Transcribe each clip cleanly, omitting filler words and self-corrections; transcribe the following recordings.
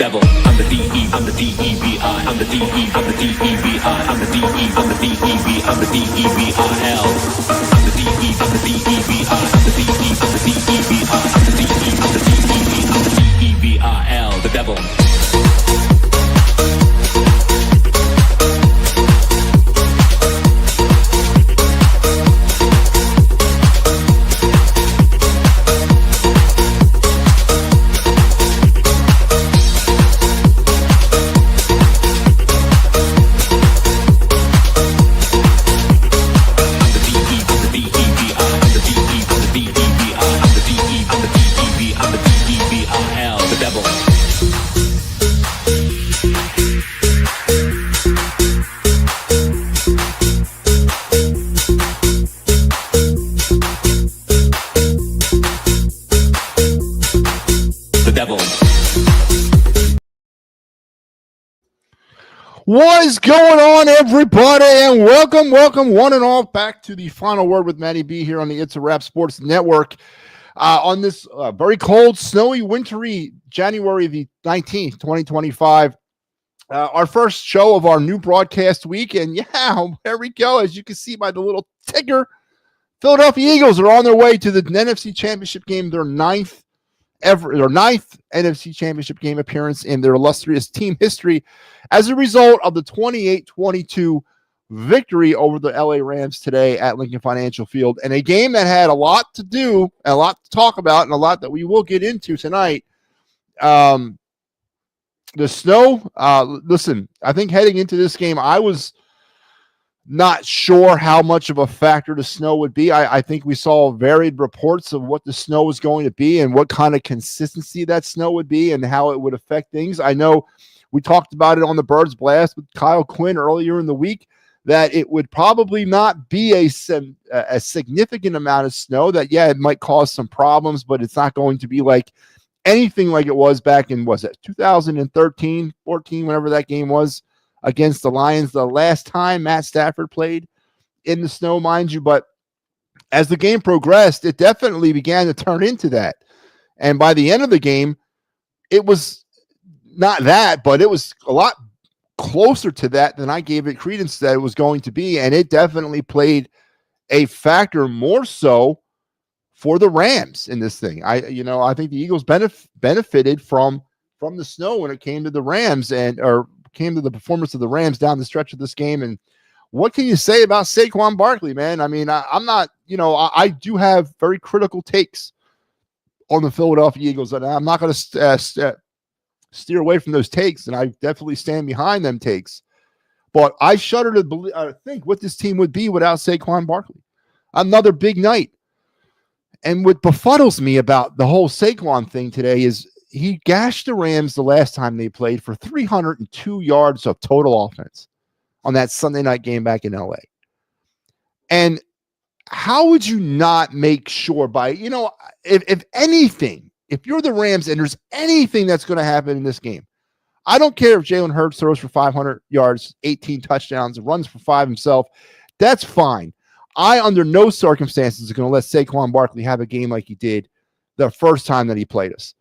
devil. I'm the D-E, I'm the D-E-V-I, I'm the D-E, I'm the D-E-V-I, I'm the D-E, I'm the D-E-V, I'm the D-E-V-I-L. I'm the D-E, I'm the D-E-V-I, I'm the D-E, I'm the D-E-V-I, I'm the D-E, I'm the D-E-V, I'm the D-E-V-I-L, the devil. What is going on, everybody, and welcome, one and all, back to the Final Word with MattyB here on the It's a Wrap Sports Network on this very cold, snowy, wintry January the 19th, 2025. Our first show of our new broadcast week, and yeah, there we go. As you can see by the little ticker, Philadelphia Eagles are on their way to the NFC Championship game, their ninth NFC Championship game appearance in their illustrious team history as a result of the 28-22 victory over the LA Rams today at Lincoln Financial Field, and a game that had a lot to do, a lot to talk about, and a lot that we will get into tonight. The snow, listen, I think heading into this game, I was not sure how much of a factor the snow would be. I think we saw varied reports of what the snow was going to be and what kind of consistency that snow would be and how it would affect things. I know we talked about it on the Birds Blast with Kyle Quinn earlier in the week, that it would probably not be a significant amount of snow, that, yeah, it might cause some problems, but it's not going to be like anything like it was back in, was it 2013, 14, whenever that game was, against the Lions, the last time Matt Stafford played in the snow, mind you. But as the game progressed, it definitely began to turn into that. And by the end of the game, it was not that, but it was a lot closer to that than I gave it credence that it was going to be. And it definitely played a factor more so for the Rams in this thing. I think the Eagles benefited from the snow when it came to the Rams or came to the performance of the Rams down the stretch of this game. And what can you say about Saquon Barkley, man? I mean, I'm not, I do have very critical takes on the Philadelphia Eagles, and I'm not going to steer away from those takes, and I definitely stand behind them takes. But I shudder to think what this team would be without Saquon Barkley. Another big night. And what befuddles me about the whole Saquon thing today is he gashed the Rams the last time they played for 302 yards of total offense on that Sunday night game back in LA. And how would you not make sure by, if anything, if you're the Rams and there's anything that's going to happen in this game, I don't care if Jalen Hurts throws for 500 yards, 18 touchdowns, runs for 5 himself. That's fine. I, under no circumstances, are going to let Saquon Barkley have a game like he did the first time that he played us.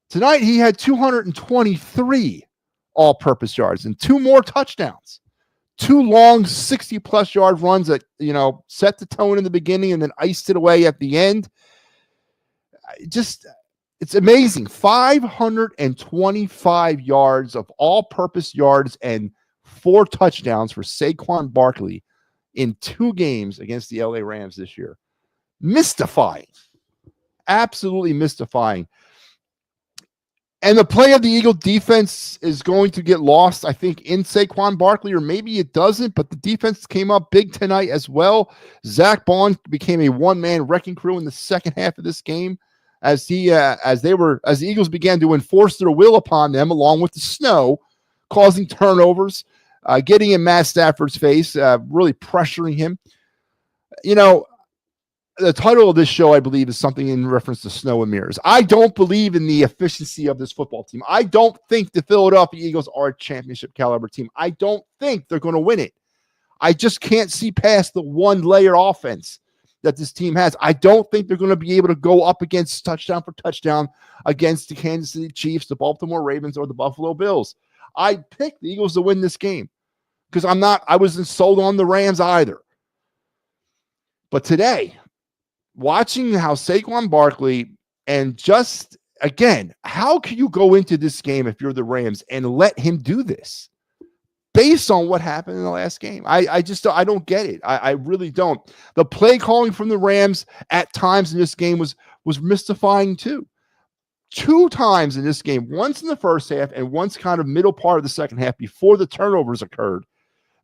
Tonight, he had 223 all-purpose yards and 2 more touchdowns. 2 long 60-plus yard runs that, set the tone in the beginning and then iced it away at the end. It's amazing. 525 yards of all-purpose yards and 4 touchdowns for Saquon Barkley in 2 games against the LA Rams this year. Mystifying. Absolutely mystifying. And the play of the Eagle defense is going to get lost, I think, in Saquon Barkley, or maybe it doesn't, but the defense came up big tonight as well. Zach Bond became a one-man wrecking crew in the second half of this game as the Eagles began to enforce their will upon them along with the snow, causing turnovers, getting in Matt Stafford's face, really pressuring him. The title of this show, I believe, is something in reference to snow and mirrors. I don't believe in the efficiency of this football team. I don't think the Philadelphia Eagles are a championship caliber team. I don't think they're going to win it. I just can't see past the one-layer offense that this team has. I don't think they're going to be able to go up against touchdown for touchdown against the Kansas City Chiefs, the Baltimore Ravens, or the Buffalo Bills. I picked the Eagles to win this game because I wasn't sold on the Rams either. But today, watching how Saquon Barkley and just, again, how can you go into this game if you're the Rams and let him do this based on what happened in the last game? I don't get it. I really don't. The play calling from the Rams at times in this game was mystifying too. 2 times in this game, once in the first half and once kind of middle part of the second half before the turnovers occurred,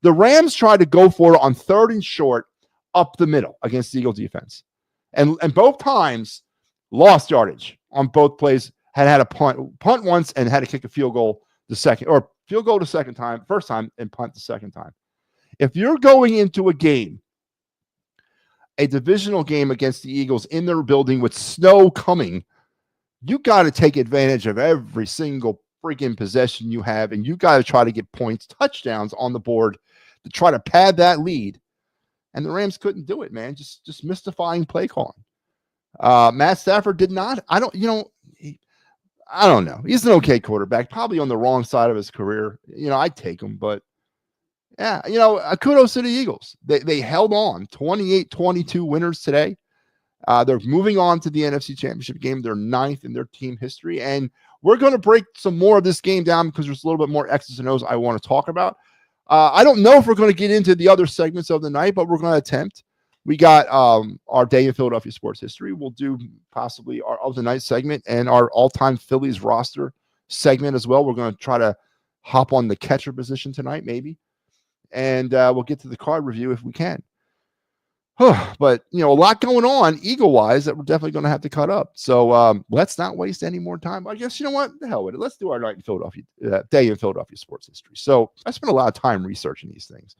the Rams tried to go for it on 3rd and short up the middle against the Eagles defense. And both times lost yardage on both plays, had a punt once and had to kick a field goal the second time, first time, and punt the second time. If you're going into a game, a divisional game against the Eagles in their building with snow coming, you got to take advantage of every single freaking possession you have, and you got to try to get points, touchdowns on the board to try to pad that lead. And the Rams couldn't do it, man. Just mystifying play calling. Matt Stafford did not. I don't know. He's an okay quarterback, probably on the wrong side of his career. I'd take him, but yeah, kudos to the Eagles. They held on. 28-22 winners today. They're moving on to the NFC Championship game. They're 9th in their team history. And we're going to break some more of this game down because there's a little bit more X's and O's I want to talk about. I don't know if we're going to get into the other segments of the night, but we're going to attempt. We got our Day in Philadelphia Sports History. We'll do possibly our of the night segment and our all-time Phillies roster segment as well. We're going to try to hop on the catcher position tonight, maybe. And we'll get to the card review if we can. But, a lot going on Eagle-wise that we're definitely going to have to cut up. So let's not waste any more time. I guess, you know what? The hell with it. Let's do our night in Philadelphia, Day in Philadelphia Sports History. So I spent a lot of time researching these things.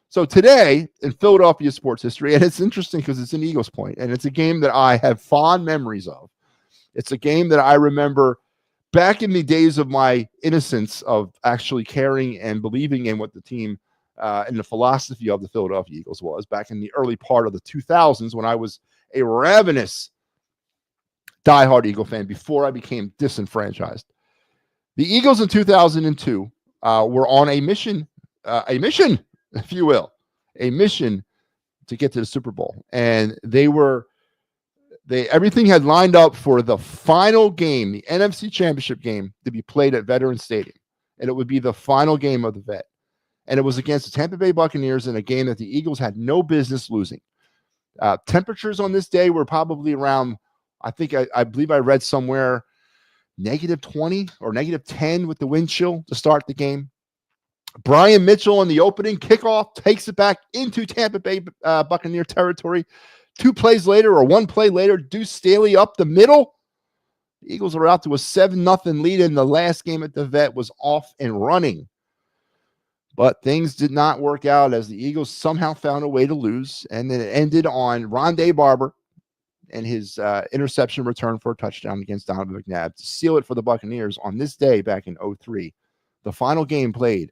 So today in Philadelphia sports history, and it's interesting because it's an Eagles point, and it's a game that I have fond memories of. It's a game that I remember back in the days of my innocence of actually caring and believing in what the team and the philosophy of the Philadelphia Eagles was back in the early part of the 2000s when I was a ravenous diehard Eagle fan before I became disenfranchised. The Eagles in 2002 were on a mission, if you will, a mission to get to the Super Bowl. And everything had lined up for the final game, the NFC Championship game, to be played at Veterans Stadium. And it would be the final game of the Vet. And it was against the Tampa Bay Buccaneers in a game that the Eagles had no business losing. Temperatures on this day were probably around, I believe I read somewhere, -20 or -10 with the wind chill to start the game. Brian Mitchell in the opening kickoff takes it back into Tampa Bay Buccaneer territory. 2 plays later or 1 play later, Deuce Staley up the middle. The Eagles are out to a 7-0 lead, and the last game at the Vet was off and running. But things did not work out as the Eagles somehow found a way to lose, and then it ended on Rondé Barber and his interception return for a touchdown against Donovan McNabb to seal it for the Buccaneers on this day back in 2003. The final game played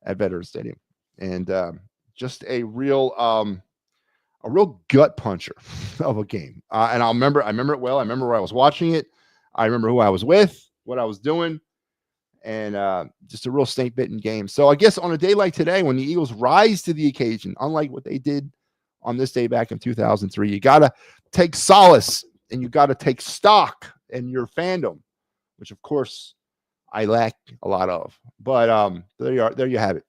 at Veterans Stadium, and just a real gut puncher of a game. And I remember it well. I remember where I was watching it. I remember who I was with, what I was doing, and just a real snake-bitten game. So I guess on a day like today, when the Eagles rise to the occasion, unlike what they did on this day back in 2003, you got to take solace and you got to take stock in your fandom, which of course I lack a lot of. But there you have it.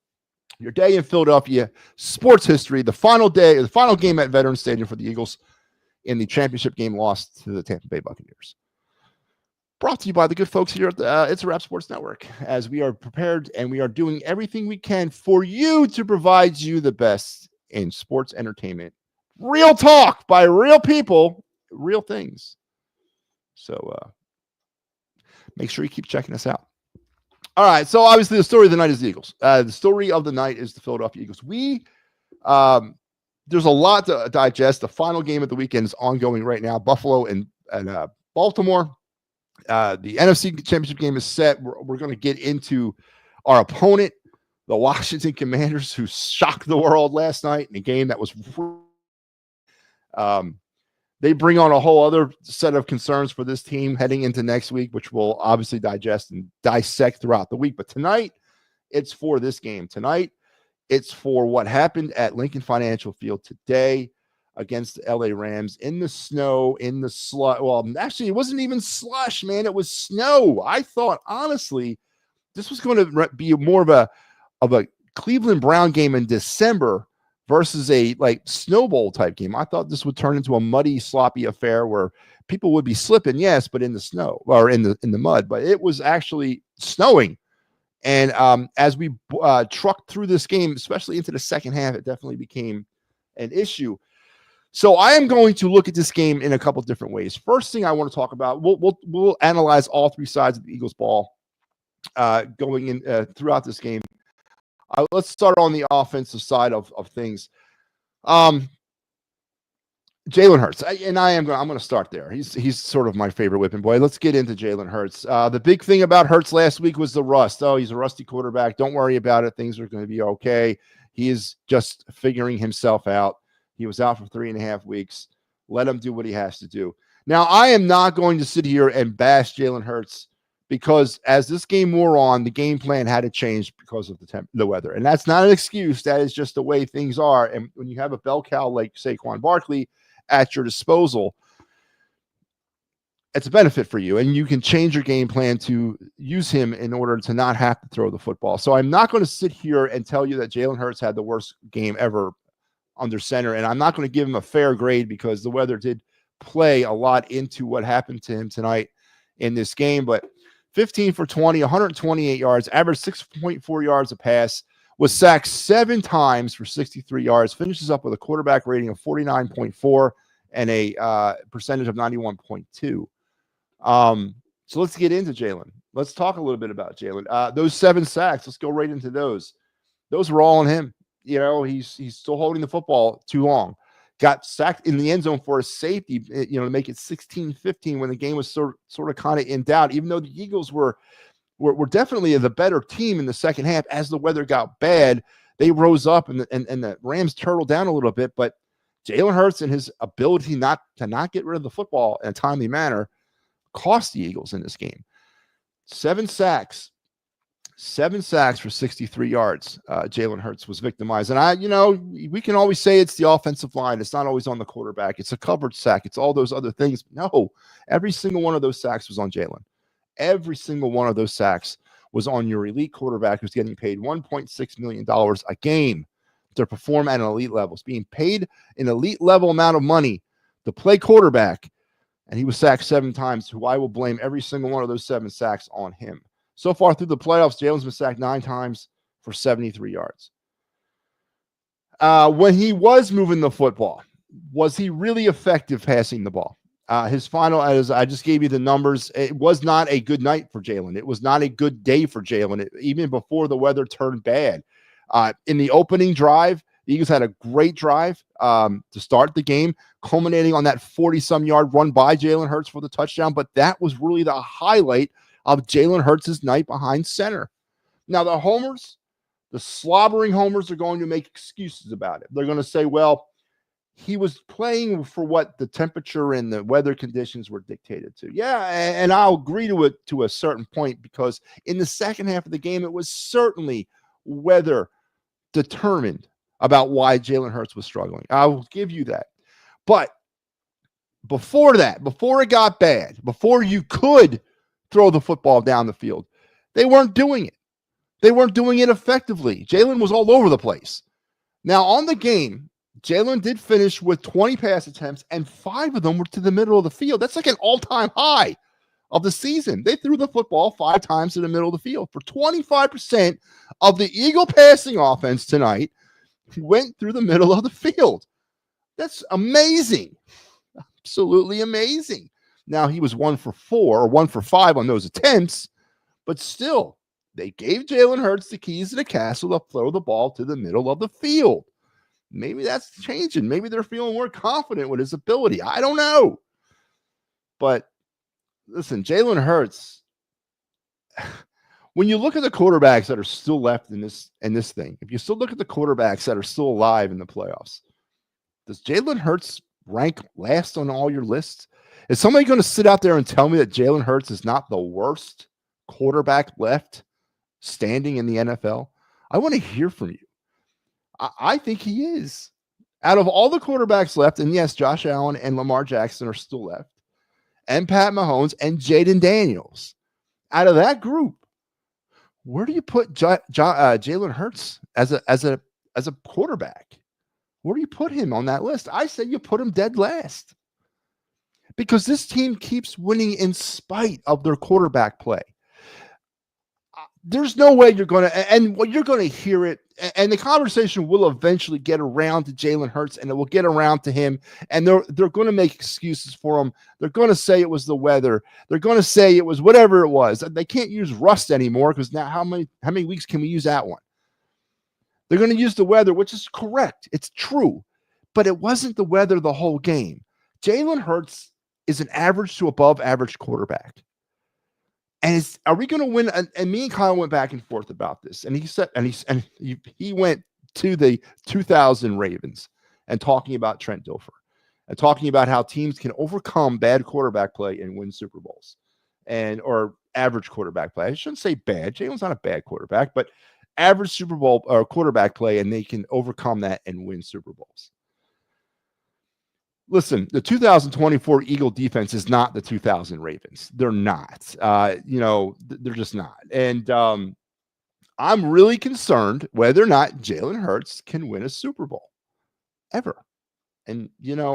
Your day in Philadelphia sports history, the final game at Veterans Stadium for the Eagles in the championship game lost to the Tampa Bay Buccaneers. Brought to you by the good folks here at the It's a Wrap Sports Network, as we are prepared and we are doing everything we can for you to provide you the best in sports entertainment. Real talk by real people, real things. So make sure you keep checking us out. All right, so obviously the story of the night is the Eagles. The story of the night is the Philadelphia Eagles. There's a lot to digest. The final game of the weekend is ongoing right now. Buffalo and Baltimore. The NFC Championship game is set. We're going to get into our opponent, the Washington Commanders, who shocked the world last night in a game that was They bring on a whole other set of concerns for this team heading into next week, which we'll obviously digest and dissect throughout the week. But tonight, it's for this game. Tonight, it's for what happened at Lincoln Financial Field today against the LA Rams in the snow, in the slush. Well, actually, it wasn't even slush, man. It was snow. I thought, honestly, this was going to be more of a Cleveland Brown game in December versus a like Snow Bowl type game. I thought this would turn into a muddy, sloppy affair where people would be slipping, yes, but in the snow or in the mud. But it was actually snowing. And as we trucked through this game, especially into the second half, it definitely became an issue. So I am going to look at this game in a couple of different ways. First thing I want to talk about, we'll analyze all three sides of the Eagles ball going in throughout this game. Let's start on the offensive side of things. Jalen Hurts, I'm going to start there. He's sort of my favorite whipping boy. Let's get into Jalen Hurts. The big thing about Hurts last week was the rust. Oh, he's a rusty quarterback. Don't worry about it. Things are going to be okay. He is just figuring himself out. He was out for 3.5 weeks. Let him do what he has to do. Now, I am not going to sit here and bash Jalen Hurts because as this game wore on, the game plan had to change because of the weather. And that's not an excuse. That is just the way things are. And when you have a bell cow like Saquon Barkley at your disposal, it's a benefit for you. And you can change your game plan to use him in order to not have to throw the football. So I'm not going to sit here and tell you that Jalen Hurts had the worst game ever under center. And I'm not going to give him a fair grade because the weather did play a lot into what happened to him tonight in this game. But 15 for 20, 128 yards, averaged 6.4 yards a pass, was sacked 7 times for 63 yards, finishes up with a quarterback rating of 49.4 and a percentage of 91.2. So let's get into Jalen. Let's talk a little bit about Jalen. Those 7 sacks, let's go right into those. Those were all on him. You know, he's still holding the football too long. Got sacked in the end zone for a safety, to make it 16-15 when the game was sort of kind of in doubt, even though the Eagles were definitely the better team in the second half. As the weather got bad, they rose up and the Rams turtled down a little bit. But Jalen Hurts and his ability not to get rid of the football in a timely manner cost the Eagles in this game. 7 sacks for 63 yards. Jalen Hurts was victimized. And we can always say it's the offensive line. It's not always on the quarterback. It's a covered sack. It's all those other things. No, every single one of those sacks was on Jalen. Every single one of those sacks was on your elite quarterback who's getting paid $1.6 million a game to perform at an elite level. It's being paid an elite level amount of money to play quarterback. And he was sacked 7 times. So I will blame every single one of those 7 sacks on him. So far through the playoffs, Jalen's been sacked 9 times for 73 yards. When he was moving the football, was he really effective passing the ball? His final, as I just gave you the numbers, it was not a good night for Jalen. It was not a good day for Jalen, even before the weather turned bad. In the opening drive, the Eagles had a great drive to start the game, culminating on that 40-some yard run by Jalen Hurts for the touchdown. But that was really the highlight of Jalen Hurts' night behind center. Now, the slobbering homers are going to make excuses about it. They're going to say, well, he was playing for what the temperature and the weather conditions were dictated to. Yeah, and I'll agree to it to a certain point because in the second half of the game, it was certainly weather determined about why Jalen Hurts was struggling. I will give you that. But before that, before it got bad, before you could throw the football down the field, they weren't doing it. They weren't doing it effectively. Jalen was all over the place. Now, on the game, Jalen did finish with 20 pass attempts, and 5 of them were to the middle of the field. That's like an all-time high of the season. They threw the football 5 times to the middle of the field. For 25% of the Eagle passing offense tonight went through the middle of the field. That's amazing. Absolutely amazing. Now, he was 1 for 4 or 1 for 5 on those attempts, but still, they gave Jalen Hurts the keys to the castle to throw the ball to the middle of the field. Maybe that's changing. Maybe they're feeling more confident with his ability. I don't know. But listen, Jalen Hurts, when you look at the quarterbacks that are still left in this thing, if you still look at the quarterbacks that are still alive in the playoffs, does Jalen Hurts rank last on all your lists? Is somebody going to sit out there and tell me that Jalen Hurts is not the worst quarterback left standing in the NFL? I want to hear from you. I think he is. Out of all the quarterbacks left, and yes, Josh Allen and Lamar Jackson are still left, and Pat Mahomes and Jaden Daniels. Out of that group, where do you put Jalen Hurts as a quarterback? Where do you put him on that list? I say you put him dead last, because this team keeps winning in spite of their quarterback play. There's no way you're going to, and you're going to hear it, and the conversation will eventually get around to Jalen Hurts, and it will get around to him, and they're going to make excuses for him. They're going to say it was the weather. They're going to say it was whatever it was. They can't use rust anymore, because now how many weeks can we use that one? They're going to use the weather, which is correct. It's true, but it wasn't the weather the whole game. Jalen Hurts is an average to above average quarterback. And are we going to win? And me and Kyle went back and forth about this. And he said, he went to the 2000 Ravens and talking about Trent Dilfer and talking about how teams can overcome bad quarterback play and win Super Bowls, or average quarterback play. I shouldn't say bad. Jalen's not a bad quarterback, but average Super Bowl or quarterback play, and they can overcome that and win Super Bowls. Listen, the 2024 Eagle defense is not the 2000 Ravens. They're not. They're just not. And I'm really concerned whether or not Jalen Hurts can win a Super Bowl ever. And,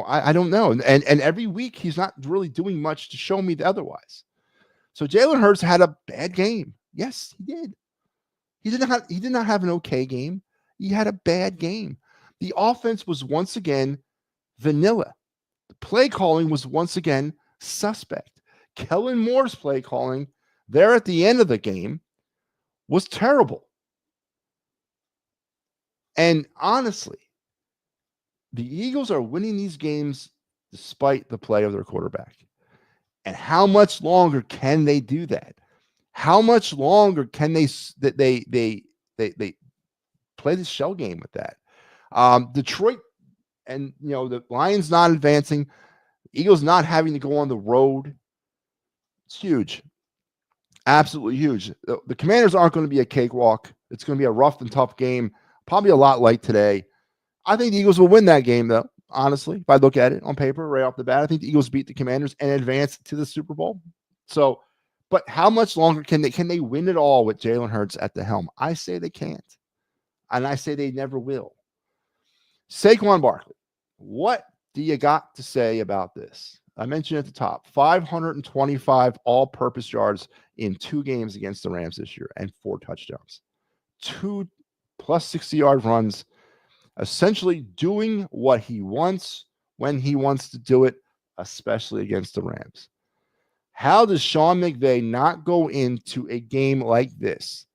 I don't know. And every week he's not really doing much to show me otherwise. So Jalen Hurts had a bad game. Yes, he did. He did not have an okay game. He had a bad game. The offense was once again vanilla. The play calling was once again suspect. Kellen Moore's play calling there at the end of the game was terrible. And honestly, the Eagles are winning these games despite the play of their quarterback. And how much longer can they do that? How much longer can they play the shell game with that? Detroit and the Lions not advancing, Eagles not having to go on the road. It's huge. Absolutely huge. The Commanders aren't going to be a cakewalk. It's going to be a rough and tough game, probably a lot like today. I think the Eagles will win that game, though, honestly. If I look at it on paper right off the bat, I think the Eagles beat the Commanders and advance to the Super Bowl. So, but how much longer can they win it all with Jalen Hurts at the helm? I say they can't. And I say they never will. Saquon Barkley, what do you got to say about this? I mentioned at the top, 525 all-purpose yards in 2 games against the Rams this year and 4 touchdowns. 2 plus 60-yard runs, essentially doing what he wants when he wants to do it, especially against the Rams. How does Sean McVay not go into a game like this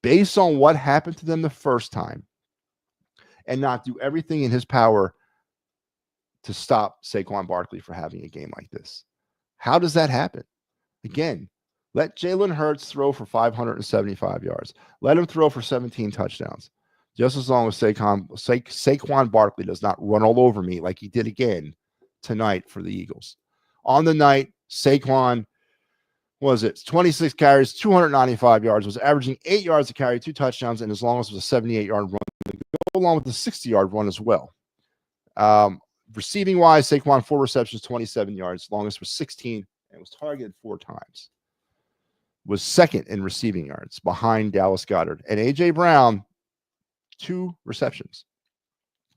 based on what happened to them the first time and not do everything in his power to stop Saquon Barkley for having a game like this? How does that happen? Again, let Jalen Hurts throw for 575 yards. Let him throw for 17 touchdowns. Just as long as Saquon Barkley does not run all over me like he did again tonight for the Eagles. On the night, Saquon, 26 carries, 295 yards, was averaging 8 yards a carry, 2 touchdowns, and as long as it was a 78-yard run to go along with the 60-yard run as well. Receiving wise, Saquon 4 receptions, 27 yards, longest was 16, and was targeted 4 times. Was second in receiving yards behind Dallas Goedert. And A.J. Brown, 2 receptions.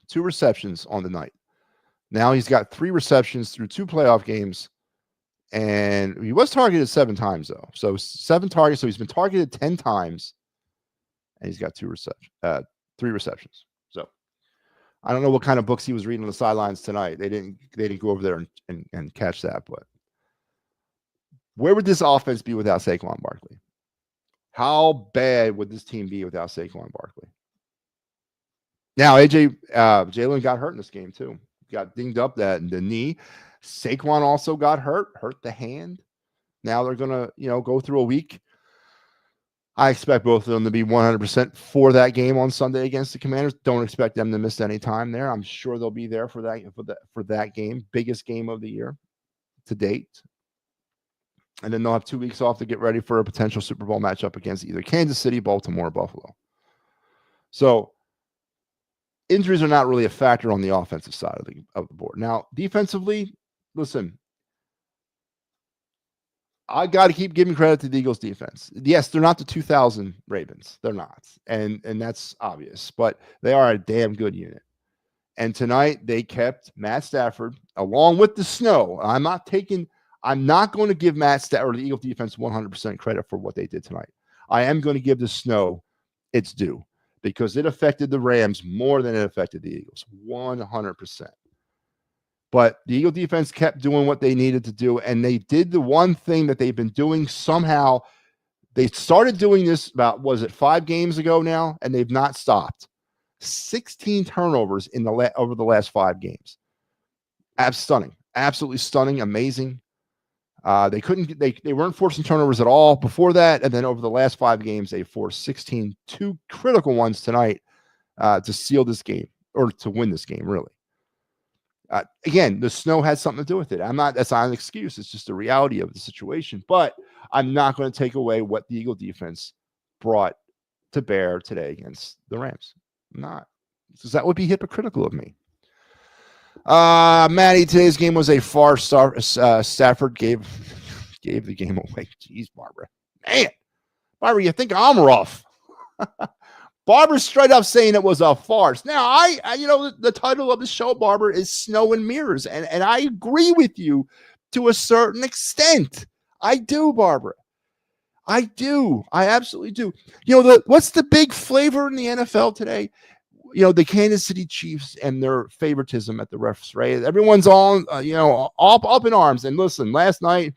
2 receptions on the night. Now he's got 3 receptions through 2 playoff games. And he was targeted 7 times, though. So 7 targets. So he's been targeted 10 times. And he's got 3 receptions. So I don't know what kind of books he was reading on the sidelines tonight. They didn't go over there and catch that. But where would this offense be without Saquon Barkley? How bad would this team be without Saquon Barkley? Now, Jalen got hurt in this game, too. Got dinged up the knee. Saquon also got hurt the hand. Now they're going to, go through a week I expect both of them to be 100% for that game on Sunday against the Commanders. Don't expect them to miss any time there. I'm sure they'll be there for that game, biggest game of the year to date. And then they'll have 2 weeks off to get ready for a potential Super Bowl matchup against either Kansas City, Baltimore, or Buffalo. So injuries are not really a factor on the offensive side of the board. Now, defensively, listen, I got to keep giving credit to the Eagles defense. Yes, they're not the 2000 Ravens. They're not. And that's obvious, but they are a damn good unit. And tonight they kept Matt Stafford along with the snow. I'm not going to give Matt Stafford or the Eagles defense 100% credit for what they did tonight. I am going to give the snow its due because it affected the Rams more than it affected the Eagles, 100%. But the Eagle defense kept doing what they needed to do, and they did the one thing that they've been doing somehow. They started doing this about, 5 games ago now, and they've not stopped. 16 turnovers over the last 5 games. Stunning. Absolutely stunning, amazing. They weren't forcing turnovers at all before that, and then over the last 5 games, they forced 16, 2 critical ones tonight to seal this game, or to win this game, really. Again, the snow had something to do with it. That's not an excuse. It's just the reality of the situation. But I'm not going to take away what the Eagle defense brought to bear today against the Rams. I'm not. Because that would be hypocritical of me. Matty, today's game was a farce. Stafford gave the game away. Jeez, Barbara. Man, Barbara, you think I'm rough. Barbara straight up saying it was a farce. Now, I the title of the show, Barbara, is Snow and Mirrors, and I agree with you to a certain extent. I do, Barbara. I do. I absolutely do. What's the big flavor in the NFL today? The Kansas City Chiefs and their favoritism at the refs, right? Everyone's all, up in arms. And listen, last night,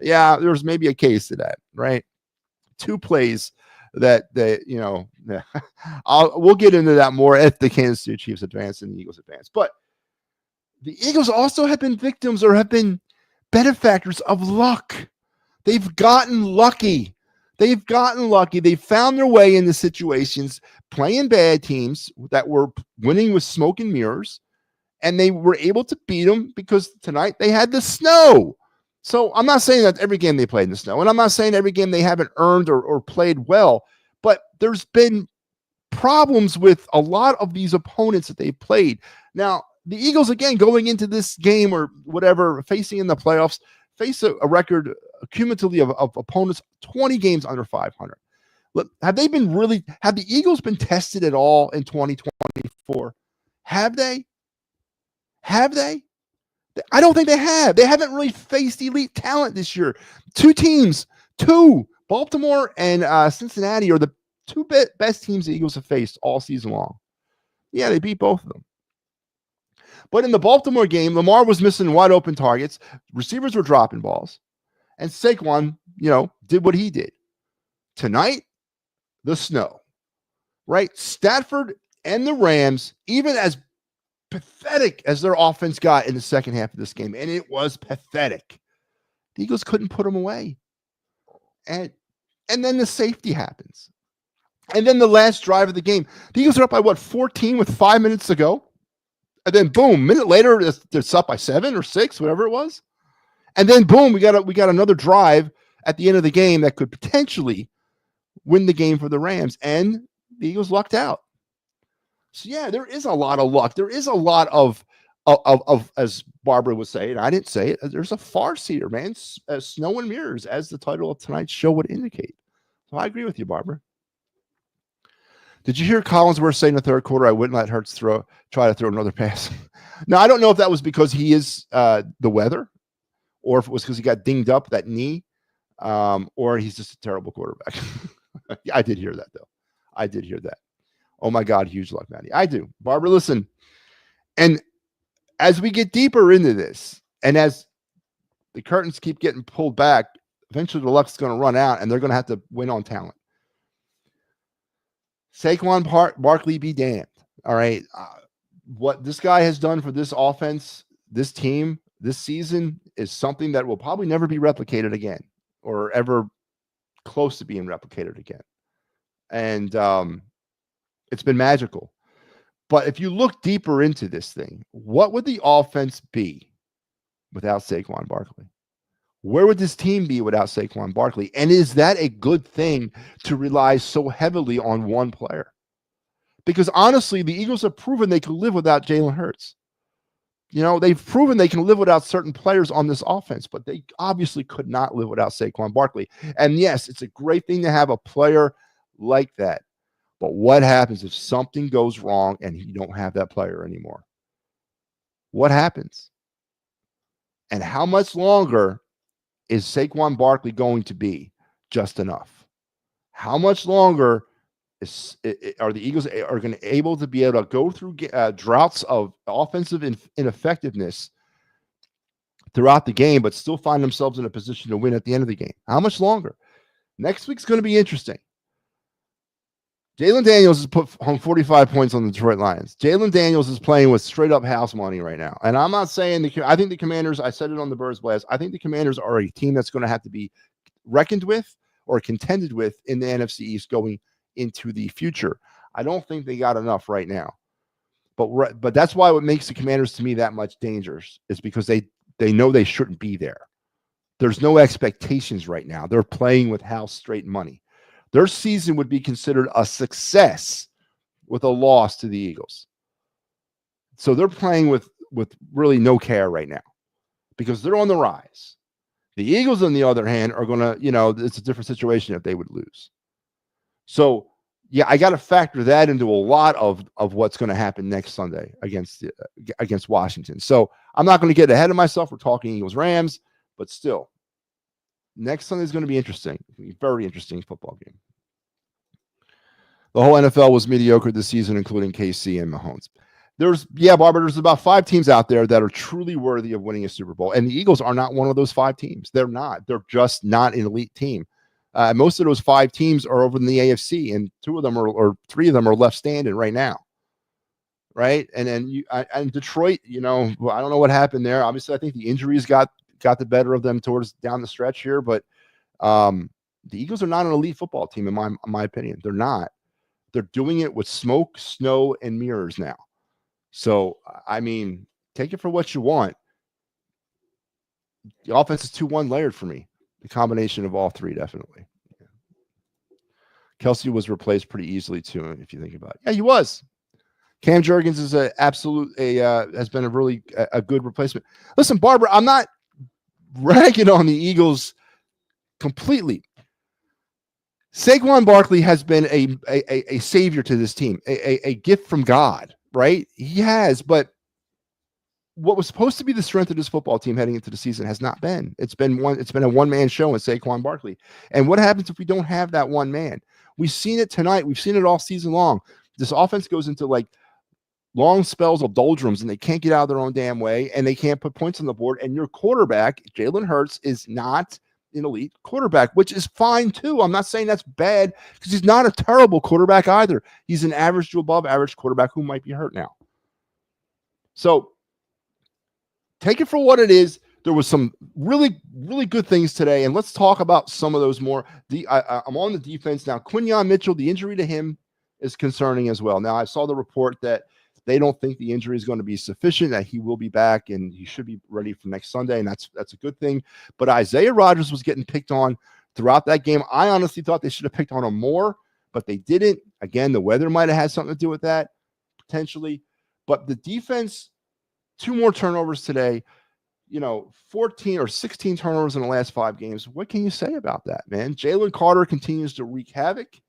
yeah, there was maybe a case of that, right? 2 plays that we'll get into that more if the Kansas City Chiefs advance and the Eagles advance. But the Eagles also have been victims or have been benefactors of luck. They've gotten lucky. They found their way into situations playing bad teams that were winning with smoke and mirrors, and they were able to beat them because tonight they had the snow. So I'm not saying that every game they played in the snow, and I'm not saying every game they haven't earned or played well, but there's been problems with a lot of these opponents that they played. Now, the Eagles, again, going into this game or whatever, facing in the playoffs, face a record cumulatively of opponents 20 games under 500. Look, have the Eagles been tested at all in 2024? Have they? I don't think they have. They haven't really faced elite talent this year. 2 teams, Baltimore and Cincinnati are the 2 best teams the Eagles have faced all season long. Yeah, they beat both of them. But in the Baltimore game, Lamar was missing wide open targets. Receivers were dropping balls. And Saquon, did what he did. Tonight, the snow, right? Stafford and the Rams, even as pathetic as their offense got in the second half of this game, and it was pathetic, the Eagles couldn't put them away. And then the safety happens. And then the last drive of the game, the Eagles are up by 14 with 5 minutes to go. And then boom, a minute later, it's up by 7 or 6, whatever it was. And then boom, we got another drive at the end of the game that could potentially win the game for the Rams, and the Eagles lucked out. So yeah, there is a lot of luck. There is a lot of as Barbara would say, and I didn't say it, there's a farce here, man. Snow and mirrors, as the title of tonight's show would indicate. So I agree with you, Barbara. Did you hear Collinsworth say in the third quarter, I wouldn't let Hurts try to throw another pass? Now, I don't know if that was because he is the weather, or if it was because he got dinged up, that knee, or he's just a terrible quarterback. I did hear that, though. I did hear that. Oh, my God, huge luck, Matty. I do. Barbara, listen. And as we get deeper into this, and as the curtains keep getting pulled back, eventually the luck's going to run out, and they're going to have to win on talent. Saquon Barkley be damned. All right. What this guy has done for this offense, this team, this season is something that will probably never be replicated again or ever close to being replicated again. And it's been magical. But if you look deeper into this thing, what would the offense be without Saquon Barkley? Where would this team be without Saquon Barkley? And is that a good thing to rely so heavily on one player? Because honestly, the Eagles have proven they can live without Jalen Hurts. You know, they've proven they can live without certain players on this offense, but they obviously could not live without Saquon Barkley. And yes, it's a great thing to have a player like that. But what happens if something goes wrong and you don't have that player anymore? What happens? And how much longer is Saquon Barkley going to be just enough? How much longer are the Eagles are going to able to be able to go through droughts of offensive ineffectiveness throughout the game, but still find themselves in a position to win at the end of the game? How much longer? Next week's going to be interesting. Jalen Daniels has put home 45 points on the Detroit Lions. Jalen Daniels is playing with straight up house money right now. And I'm not saying I think the Commanders, I said it on the Birds Blast, I think the Commanders are a team that's going to have to be reckoned with or contended with in the NFC East going into the future. I don't think they got enough right now. But that's why what makes the Commanders to me that much dangerous is because they know they shouldn't be there. There's no expectations right now. They're playing with house straight money. Their season would be considered a success with a loss to the Eagles. So they're playing with really no care right now because they're on the rise. The Eagles, on the other hand, are going to, it's a different situation if they would lose. So, yeah, I got to factor that into a lot of what's going to happen next Sunday against Washington. So I'm not going to get ahead of myself. We're talking Eagles-Rams, but still. Next Sunday is going to be interesting. It's going to be a very interesting football game. The whole NFL was mediocre this season, including KC and Mahomes. There's about 5 teams out there that are truly worthy of winning a Super Bowl. And the Eagles are not one of those 5 teams. They're not. They're just not an elite team. Most of those 5 teams are over in the AFC, and 2 of them or 3 of them are left standing right now. Right. And then and Detroit, I don't know what happened there. Obviously, I think the injuries got the better of them towards down the stretch here, but the Eagles are not an elite football team in my opinion. They're not. They're doing it with smoke, snow, and mirrors now. So, I mean, take it for what you want. The offense is 2-1 layered for me. The combination of all 3, definitely. Yeah. Kelsey was replaced pretty easily too, if you think about it. Yeah, he was. Cam Jurgens is has been a good replacement. Listen, Barbara, I'm not ragging on the Eagles completely. Saquon Barkley has been a savior to this team, a gift from God, right? He has, but what was supposed to be the strength of this football team heading into the season has not been. It's been a one-man show in Saquon Barkley. And what happens if we don't have that one man? We've seen it tonight. We've seen it all season long. This offense goes into like long spells of doldrums, and they can't get out of their own damn way, and they can't put points on the board. And your quarterback, Jalen Hurts, is not an elite quarterback, which is fine too. I'm not saying that's bad because he's not a terrible quarterback either. He's an average to above average quarterback who might be hurt now. So take it for what it is. There was some really, really good things today, and let's talk about some of those more. I'm on the defense now. Quinyon Mitchell, the injury to him is concerning as well. Now, I saw the report that they don't think the injury is going to be sufficient, that he will be back and he should be ready for next Sunday, and that's a good thing. But Isaiah Rodgers was getting picked on throughout that game. I honestly thought they should have picked on him more, but they didn't. Again, the weather might have had something to do with that, potentially. But the defense, 2 more turnovers today, 14 or 16 turnovers in the last 5 games. What can you say about that, man? Jalen Carter continues to wreak havoc.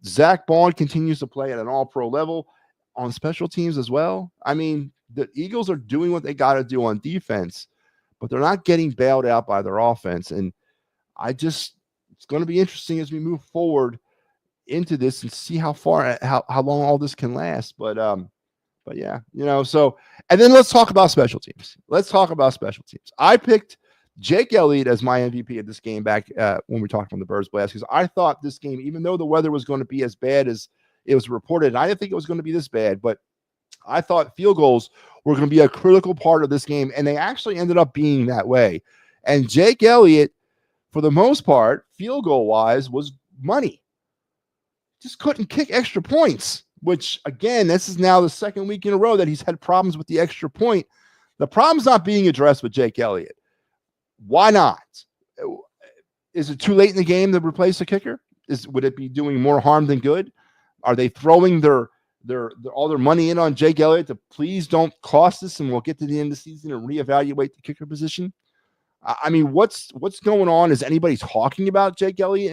Zach Bond continues to play at an all-pro level on special teams as well. I mean, the Eagles are doing what they got to do on defense, but they're not getting bailed out by their offense. And it's going to be interesting as we move forward into this and see how long all this can last. But yeah, so, and then let's talk about special teams. I picked Jake Elliott as my MVP of this game back when we talked on the Birds Blast, because I thought this game, even though the weather was going to be as bad as it was reported, and I didn't think it was going to be this bad, but I thought field goals were going to be a critical part of this game, and they actually ended up being that way. And Jake Elliott for the most part, field goal wise, was money. Just couldn't kick extra points, which again, this is now the second week in a row that he's had problems with the extra point. The problem's not being addressed with Jake Elliott. Why not? Is it too late in the game to replace a kicker? Would it be doing more harm than good? Are they throwing their all their money in on Jake Elliott to please don't cost us, and we'll get to the end of the season and reevaluate the kicker position? I mean, what's going on? Is anybody talking about Jake Elliott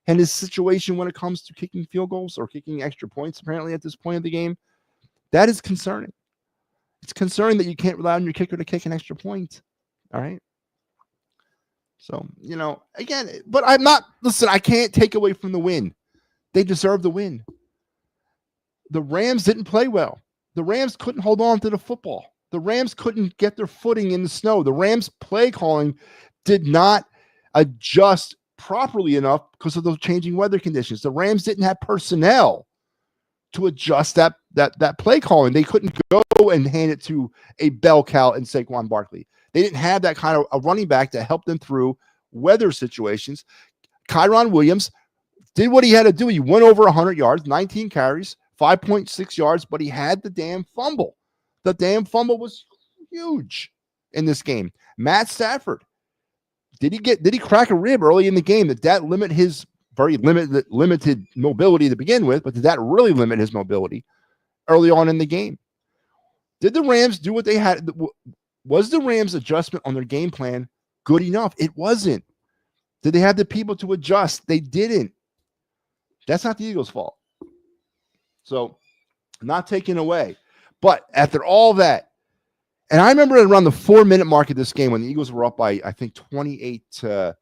and his situation when it comes to kicking field goals or kicking extra points? Apparently, at this point of the game, that is concerning. It's concerning that you can't rely on your kicker to kick an extra point. All right. So, again, but I can't take away from the win. They deserve the win. The Rams didn't play well. The Rams couldn't hold on to the football. The Rams couldn't get their footing in the snow. The Rams play calling did not adjust properly enough because of those changing weather conditions. The Rams didn't have personnel to adjust that play calling. They couldn't go and hand it to a bell cow and Saquon Barkley. They didn't have that kind of a running back to help them through weather situations. Kyron Williams did what he had to do. He went over 100 yards, 19 carries, 5.6 yards, but he had the damn fumble. The damn fumble was huge in this game. Matt Stafford, did he crack a rib early in the game? Did that limit his very limited mobility to begin with? But did that really limit his mobility early on in the game? Did the Rams do what they had? Was the Rams' adjustment on their game plan good enough? It wasn't. Did they have the people to adjust? They didn't. That's not the Eagles' fault. So, not taken away. But after all that, and I remember around the 4-minute mark of this game when the Eagles were up by, I think, 28 to,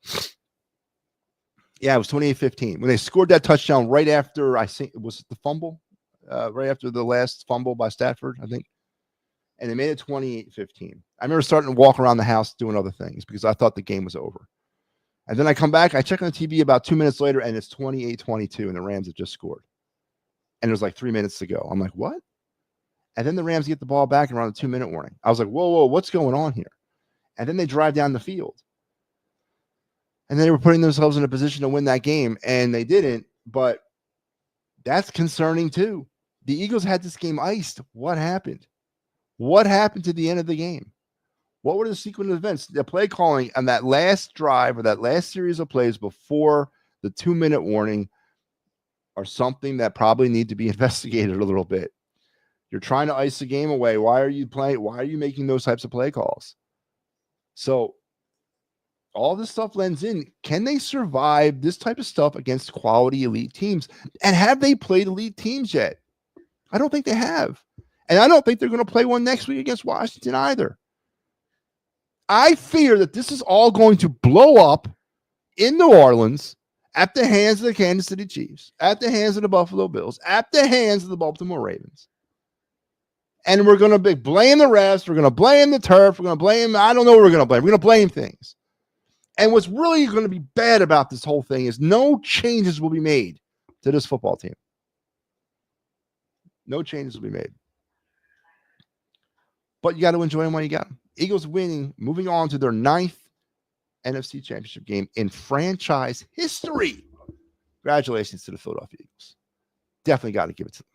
it was 28-15. When they scored that touchdown right after, I think, was it the fumble? Right after the last fumble by Stafford, I think. And they made it 28-15. I remember starting to walk around the house doing other things because I thought the game was over. And then I come back, I check on the TV about 2 minutes later, and it's 28-22, and the Rams have just scored. And it was like 3 minutes to go. I'm like, what? And then the Rams get the ball back around the 2-minute warning. I was like, whoa, what's going on here? And then they drive down the field. And they were putting themselves in a position to win that game, and they didn't. But that's concerning too. The Eagles had this game iced. What happened? What happened to the end of the game? What were the sequence of events? The play calling on that last drive or that last series of plays before the 2-minute warning are something that probably need to be investigated a little bit. You're trying to ice the game away. Why are you playing? Why are you making those types of play calls? So all this stuff lends in. Can they survive this type of stuff against quality elite teams? And have they played elite teams yet? I don't think they have. And I don't think they're going to play one next week against Washington either. I fear that this is all going to blow up in New Orleans at the hands of the Kansas City Chiefs, at the hands of the Buffalo Bills, at the hands of the Baltimore Ravens. And we're going to blame the refs. We're going to blame the turf. We're going to blame, I don't know what we're going to blame. We're going to blame things. And what's really going to be bad about this whole thing is no changes will be made to this football team. No changes will be made. But you got to enjoy them while you got them. Eagles winning, moving on to their 9th NFC Championship game in franchise history. Congratulations to the Philadelphia Eagles. Definitely got to give it to them.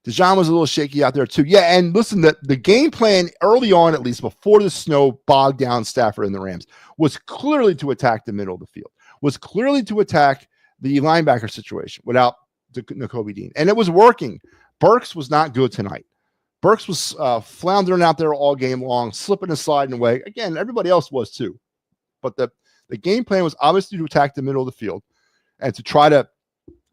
Dijon was a little shaky out there too. Yeah, and listen, the game plan early on, at least before the snow bogged down Stafford and the Rams, was clearly to attack the middle of the field, was clearly to attack the linebacker situation without Nakobe Dean. And it was working. Burks was not good tonight. Burks was floundering out there all game long, slipping and sliding away. Again, everybody else was too. But the game plan was obviously to attack the middle of the field and to try to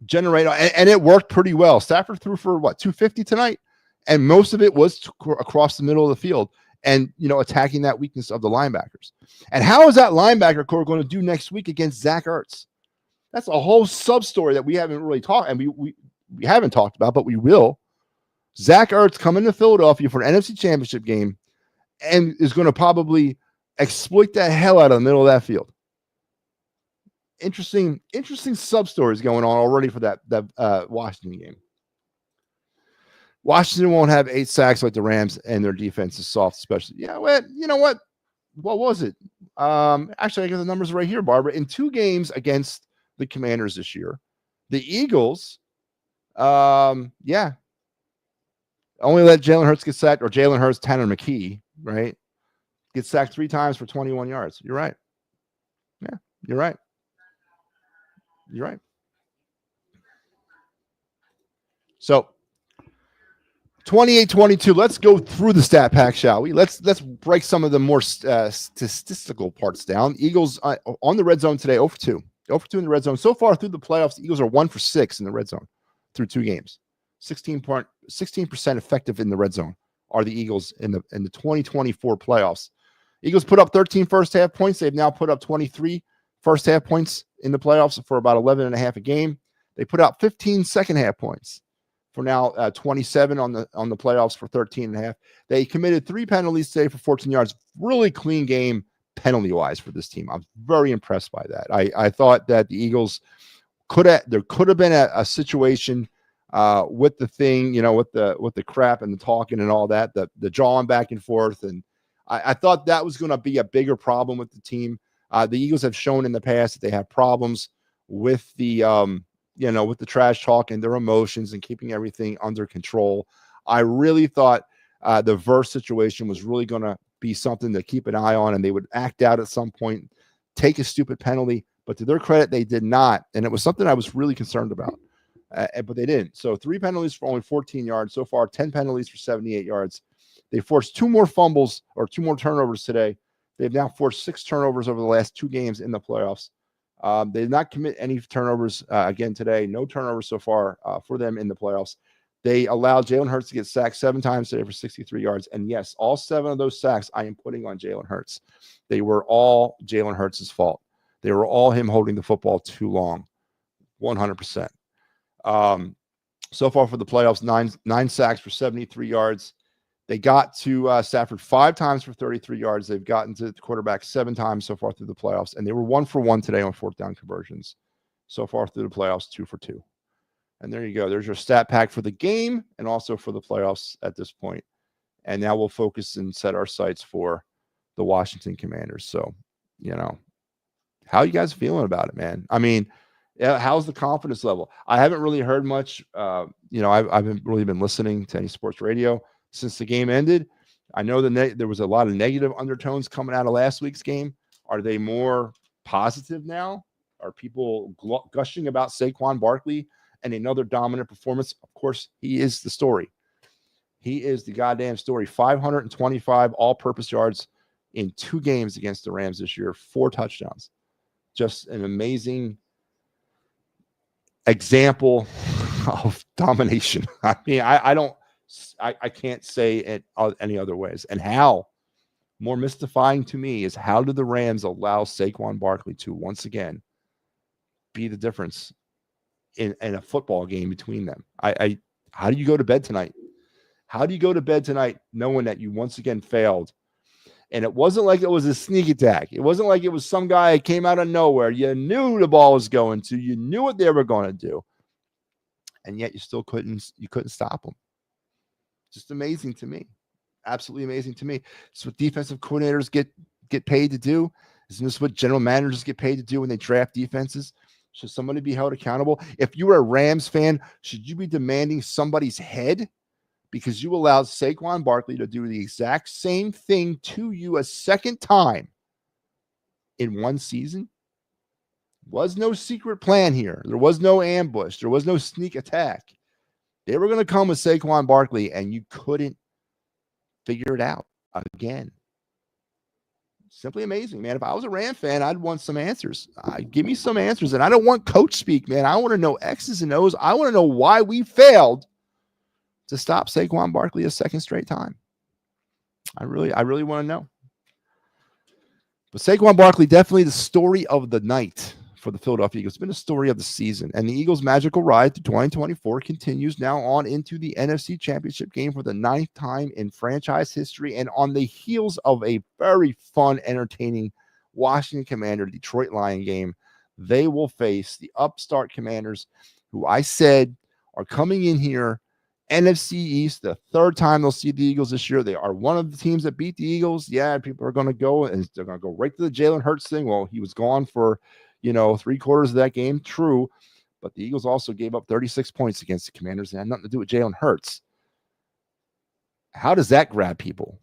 generate, and it worked pretty well. Stafford threw for 250 tonight, and most of it was across the middle of the field and attacking that weakness of the linebackers. And how is that linebacker core going to do next week against Zach Ertz? That's a whole sub story that we haven't really talked, and we haven't talked about, but we will. Zach Ertz coming to Philadelphia for an NFC Championship game and is going to probably exploit the hell out of the middle of that field. Interesting sub stories going on already for that Washington game. Washington won't have 8 sacks like the Rams, and their defense is soft, especially. You know what? what was it? Actually, I got the numbers right here, Barbara. In 2 games against the Commanders this year, the Eagles, yeah, only let Jalen Hurts get sacked, or Jalen Hurts, Tanner McKee, right? Get sacked 3 times for 21 yards. You're right. Yeah, you're right. You're right. So 28-22. Let's go through the stat pack, shall we? Let's break some of the more statistical parts down. Eagles on the red zone today, 0 for 2. 0 for 2 in the red zone. So far through the playoffs, the Eagles are 1 for 6 in the red zone through 2 games. 16% effective in the red zone are the Eagles in the 2024 playoffs. Eagles put up 13 first half points. They've now put up 23 first half points in the playoffs for about 11.5 a game. They put out 15 second half points for now 27 on the playoffs for 13.5. They committed 3 penalties today for 14 yards. Really clean game penalty-wise for this team. I'm very impressed by that. I thought that the Eagles there could have been a situation with the thing, with the crap and the talking and all that, the jawing back and forth. And I thought that was going to be a bigger problem with the team. The Eagles have shown in the past that they have problems with the with the trash talk and their emotions and keeping everything under control. I really thought the Verse situation was really going to be something to keep an eye on, and they would act out at some point, take a stupid penalty. But to their credit, they did not. And it was something I was really concerned about. But they didn't. So 3 penalties for only 14 yards. So far, 10 penalties for 78 yards. They forced 2 more fumbles or 2 more turnovers today. They've now forced 6 turnovers over the last 2 games in the playoffs. They did not commit any turnovers again today. No turnovers so far for them in the playoffs. They allowed Jalen Hurts to get sacked 7 times today for 63 yards. And yes, all 7 of those sacks I am putting on Jalen Hurts. They were all Jalen Hurts' fault. They were all him holding the football too long. 100%. So far for the playoffs, 9 sacks for 73 yards. They got to Stafford 5 times for 33 yards. They've gotten to the quarterback 7 times so far through the playoffs, and they were 1 for 1 today on 4th down conversions. So far through the playoffs, 2 for 2. And there you go. There's your stat pack for the game and also for the playoffs at this point. And now we'll focus and set our sights for the Washington Commanders. So, how are you guys feeling about it, man? I mean, how's the confidence level? I haven't really heard much. I haven't really been listening to any sports radio since the game ended. I know there was a lot of negative undertones coming out of last week's game. Are they more positive now? Are people gushing about Saquon Barkley and another dominant performance? Of course, he is the story. He is the goddamn story. 525 all-purpose yards in 2 games against the Rams this year, 4 touchdowns. Just an amazing example of domination. I mean, I can't say it any other ways. And how more mystifying to me is, how did the Rams allow Saquon Barkley to once again be the difference in a football game between them? How do you go to bed tonight? How do you go to bed tonight knowing that you once again failed? And it wasn't like it was a sneak attack. It wasn't like it was some guy that came out of nowhere. You knew the ball was going to. You knew what they were going to do. And yet you still couldn't stop them. Just amazing to me. Absolutely amazing to me. It's what defensive coordinators get paid to do. Isn't this what general managers get paid to do when they draft defenses? Should somebody be held accountable? If you were a Rams fan, should you be demanding somebody's head because you allowed Saquon Barkley to do the exact same thing to you a second time in one season? Was no secret plan here. There was no ambush. There was no sneak attack. They were going to come with Saquon Barkley, and you couldn't figure it out again. Simply amazing, man. If I was a Ram fan, I'd want some answers. Give me some answers. And I don't want coach speak, man. I want to know X's and O's. I want to know why we failed to stop Saquon Barkley a second straight time. I really want to know. But Saquon Barkley, definitely the story of the night for the Philadelphia Eagles. It's been a story of the season. And the Eagles' magical ride to 2024 continues now on into the NFC Championship game for the 9th time in franchise history, and on the heels of a very fun, entertaining Washington Commander Detroit Lion game. They will face the upstart Commanders, who I said are coming in here NFC East, the third time they'll see the Eagles this year. They are one of the teams that beat the Eagles. Yeah, people are going to go and they're going to go right to the Jalen Hurts thing. Well, he was gone for, 3/4 of that game. True. But the Eagles also gave up 36 points against the Commanders and had nothing to do with Jalen Hurts. How does that grab people?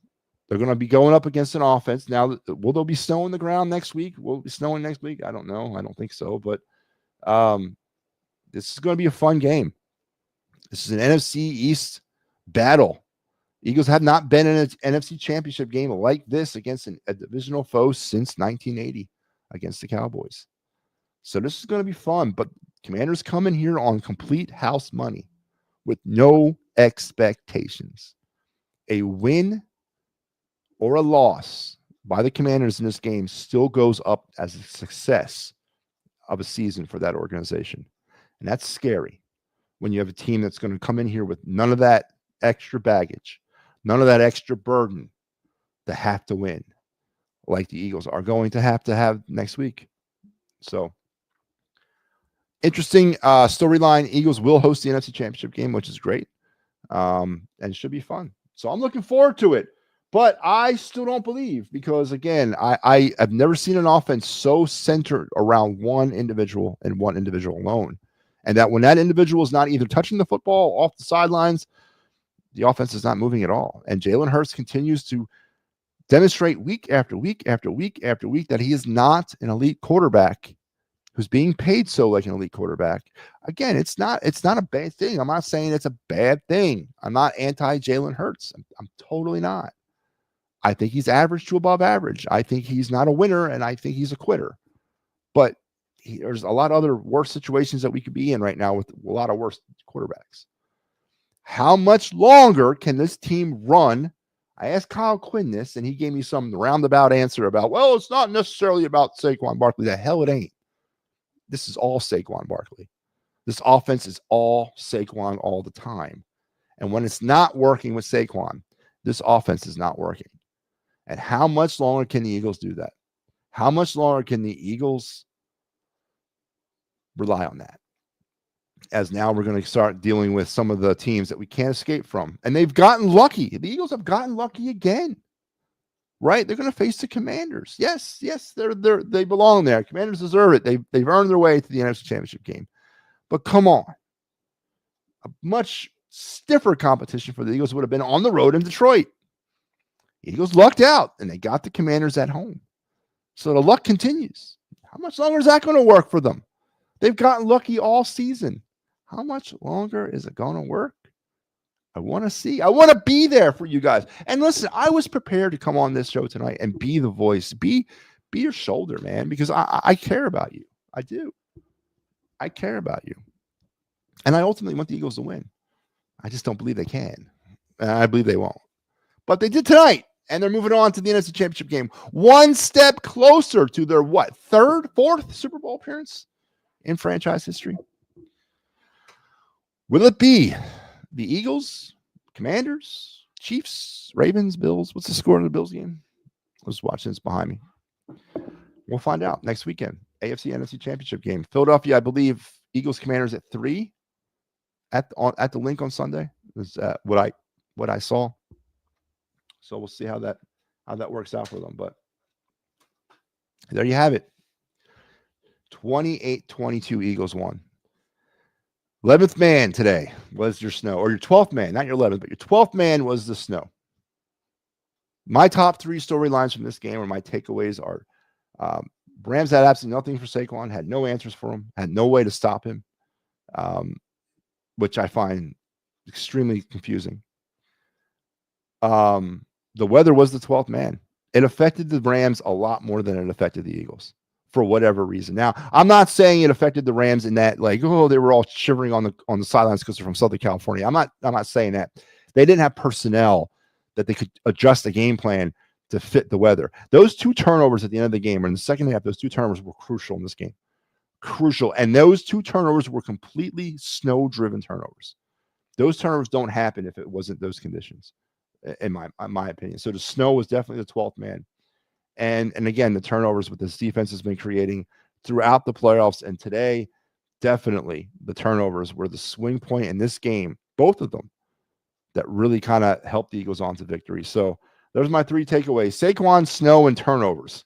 They're going to be going up against an offense. Now, will there be snow on the ground next week? Will it be snowing next week? I don't know. I don't think so. But this is going to be a fun game. This is an NFC East battle. Eagles have not been in an NFC championship game like this against a divisional foe since 1980 against the Cowboys. So this is going to be fun. But Commanders come in here on complete house money with no expectations. A win or a loss by the Commanders in this game still goes up as a success of a season for that organization. And that's scary when you have a team that's going to come in here with none of that extra baggage, none of that extra burden to have to win, like the Eagles are going to have next week. So, interesting storyline. Eagles will host the NFC Championship game, which is great, and it should be fun. So I'm looking forward to it. But I still don't believe, because, again, I have never seen an offense so centered around one individual and one individual alone. And that when that individual is not either touching the football off the sidelines, the offense is not moving at all. And Jalen Hurts continues to demonstrate week after week after week after week that he is not an elite quarterback who's being paid so like an elite quarterback. Again, it's not a bad thing. I'm not saying it's a bad thing. I'm not anti Jalen Hurts. I'm totally not. I think he's average to above average. I think he's not a winner, and I think he's a quitter. But there's a lot of other worse situations that we could be in right now with a lot of worse quarterbacks. How much longer can this team run? I asked Kyle Quinn this, and he gave me some roundabout answer about, well, it's not necessarily about Saquon Barkley. The hell it ain't. This is all Saquon Barkley. This offense is all Saquon all the time. And when it's not working with Saquon, this offense is not working. And how much longer can the Eagles do that? How much longer can the Eagles rely on that? As now we're going to start dealing with some of the teams that we can't escape from. And they've gotten lucky. The Eagles have gotten lucky again. Right? They're going to face the Commanders. Yes, they belong there. Commanders deserve it. They've earned their way to the NFC Championship game. But come on. A much stiffer competition for the Eagles would have been on the road in Detroit. The Eagles lucked out, and they got the Commanders at home. So the luck continues. How much longer is that going to work for them? They've gotten lucky all season. How much longer is it going to work? I want to see. I want to be there for you guys. And listen, I was prepared to come on this show tonight and be the voice, be your shoulder, man, because I care about you. I do. I care about you. And I ultimately want the Eagles to win. I just don't believe they can. And I believe they won't. But they did tonight. And they're moving on to the NFC Championship game. One step closer to their, fourth Super Bowl appearance in franchise history? Will it be the Eagles, Commanders, Chiefs, Ravens, Bills? What's the score of the Bills game? Let's watch this behind me. We'll find out next weekend. AFC NFC Championship game. Philadelphia, I believe, Eagles, Commanders at 3 at the link on Sunday. Is what I saw. So we'll see how that works out for them. But there you have it. 28-22 Eagles won. 11th man today was your snow, or your 12th man, not your 11th, but your 12th man was the snow. My top 3 storylines from this game, or my takeaways, are Rams had absolutely nothing for Saquon, had no answers for him, had no way to stop him, which I find extremely confusing. The weather was the 12th man. It affected the Rams a lot more than it affected the Eagles for whatever reason. Now, I'm not saying it affected the Rams in that, like, oh, they were all shivering on the sidelines because they're from Southern California. I'm not saying that. They didn't have personnel that they could adjust the game plan to fit the weather. Those 2 turnovers at the end of the game, or in the second half, those 2 turnovers were crucial in this game. Crucial. And those 2 turnovers were completely snow-driven turnovers. Those turnovers don't happen if it wasn't those conditions, in my opinion. So the snow was definitely the 12th man. And again, the turnovers with this defense has been creating throughout the playoffs. And today, definitely the turnovers were the swing point in this game, both of them, that really kind of helped the Eagles on to victory. So there's my 3 takeaways: Saquon, snow, and turnovers.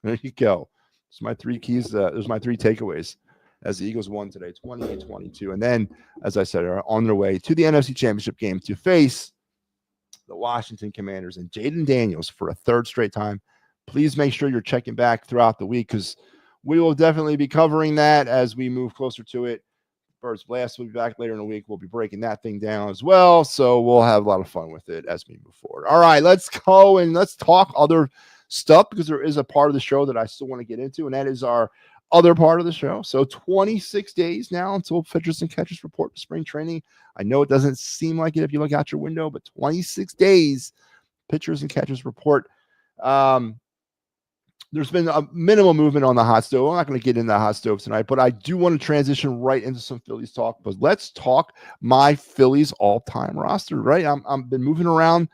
There you go. There's my 3 keys. There's my 3 takeaways as the Eagles won today, 28-22. And then, as I said, are on their way to the NFC Championship game to face the Washington Commanders and Jaden Daniels for a 3rd straight time. Please make sure you're checking back throughout the week, because we will definitely be covering that as we move closer to it. Birds Blast will be back later in the week. We'll be breaking that thing down as well. So we'll have a lot of fun with it as we move forward. All right, let's go and let's talk other stuff, because there is a part of the show that I still want to get into, and that is our other part of the show. So 26 days now until pitchers and catchers report to spring training. I know it doesn't seem like it if you look out your window, but 26 days, pitchers and catchers report. There's been a minimal movement on the hot stove. I'm not going to get into the hot stove tonight, but I do want to transition right into some Phillies talk. But let's talk my Phillies all-time roster, right? I've been moving around,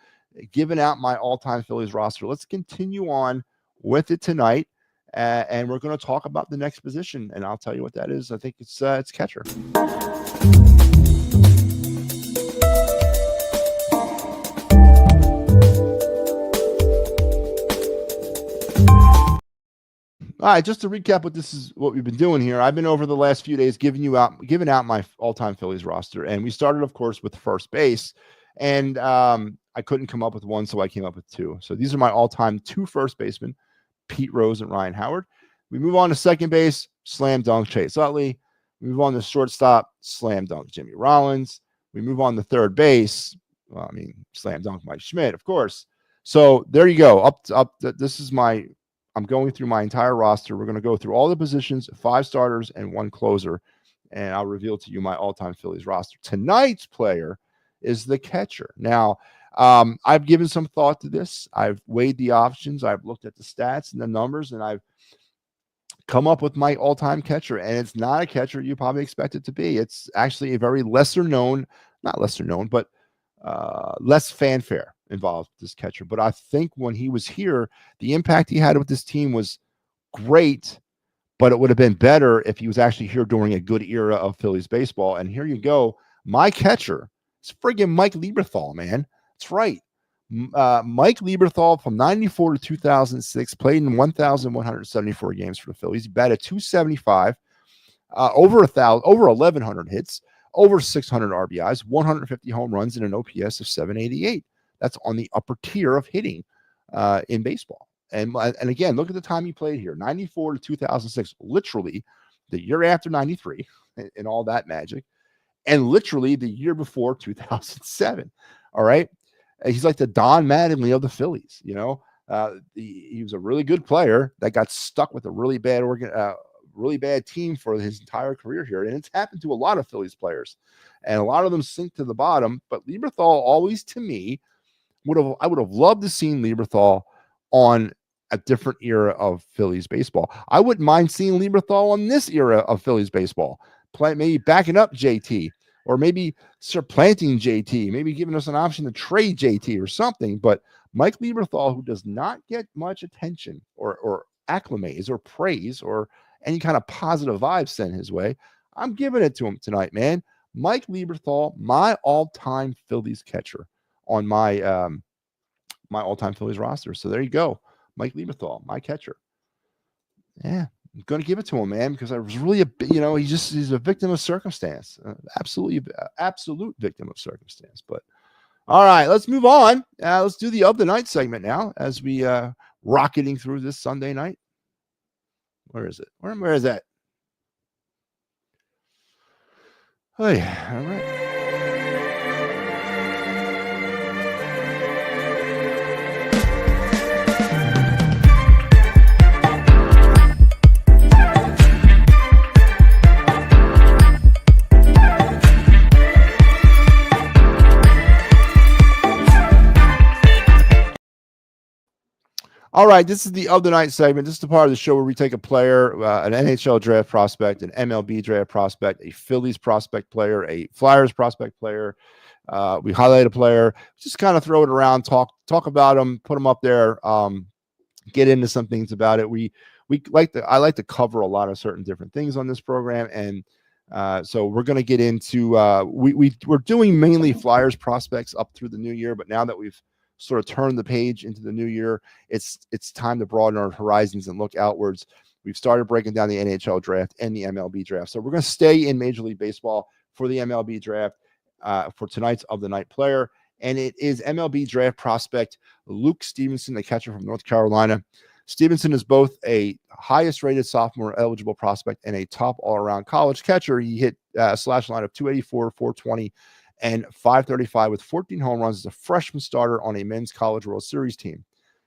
giving out my all-time Phillies roster. Let's continue on with it tonight, and we're going to talk about the next position, and I'll tell you what that is. I think it's catcher. All right, just to recap what we've been doing here. I've been over the last few days giving out my all-time Phillies roster, and we started, of course, with first base, and I couldn't come up with one, so I came up with 2. So these are my all-time 2 first basemen, Pete Rose and Ryan Howard. We move on to second base, slam dunk Chase Utley. We move on to shortstop, slam dunk Jimmy Rollins. We move on to third base, slam dunk Mike Schmidt, of course. So there you go. I'm going through my entire roster. We're going to go through all the positions, 5 starters and 1 closer, and I'll reveal to you my all-time Phillies roster. Tonight's player is the catcher. Now, I've given some thought to this. I've weighed the options. I've looked at the stats and the numbers, and I've come up with my all-time catcher, and it's not a catcher you probably expect it to be. It's actually a very less fanfare involved with this catcher. But I think when he was here, the impact he had with this team was great, but it would have been better if he was actually here during a good era of Phillies baseball. And here you go. My catcher is friggin' Mike Lieberthal, man. That's right. Mike Lieberthal from 94 to 2006 played in 1,174 games for the Phillies. He batted .275, over 1,100 hits, over 600 RBIs, 150 home runs, and an OPS of 788. That's on the upper tier of hitting in baseball. And again, look at the time he played here, 94 to 2006, literally the year after 93 and all that magic, and literally the year before 2007. All right. He's like the Don Mattingly of the Phillies, you know. He was a really good player that got stuck with a really bad team for his entire career here. And it's happened to a lot of Phillies players, and a lot of them sink to the bottom. But Lieberthal always, to me, I would have loved to seen Lieberthal on a different era of Phillies baseball. I wouldn't mind seeing Lieberthal on this era of Phillies baseball, maybe backing up JT, or maybe supplanting JT, maybe giving us an option to trade JT or something. But Mike Lieberthal, who does not get much attention or acclimates or praise or any kind of positive vibes sent his way, I'm giving it to him tonight, man. Mike Lieberthal, my all-time Phillies catcher on my my all-time Phillies roster. So there you go. Mike Lieberthal, my catcher. Yeah, I'm going to give it to him, man, because I was really he's a victim of circumstance. Absolute victim of circumstance. But all right, let's move on. Let's do the Of the Night segment now as we rocketing through this Sunday night. Where is it? Where is that? Oh, yeah. All right. All right, this is the Of the Night segment. This is the part of the show where we take a player, an NHL draft prospect, an MLB draft prospect, a Phillies prospect player, a Flyers prospect player. We highlight a player, just kind of throw it around, talk about them, put them up there, get into some things about it. I like to cover a lot of certain different things on this program, and So we're going to get into we're doing mainly Flyers prospects up through the new year, but now that we've sort of turned the page into the new year, it's time to broaden our horizons and look outwards. We've started breaking down the NHL draft and the MLB draft. So we're going to stay in Major League Baseball for the MLB draft for tonight's Of the Night player. And it is MLB draft prospect Luke Stevenson, the catcher from North Carolina. Stevenson is both a highest rated sophomore eligible prospect and a top all-around college catcher. He hit slash line of 284, 420, and 535 with 14 home runs as a freshman starter on a men's college World Series team.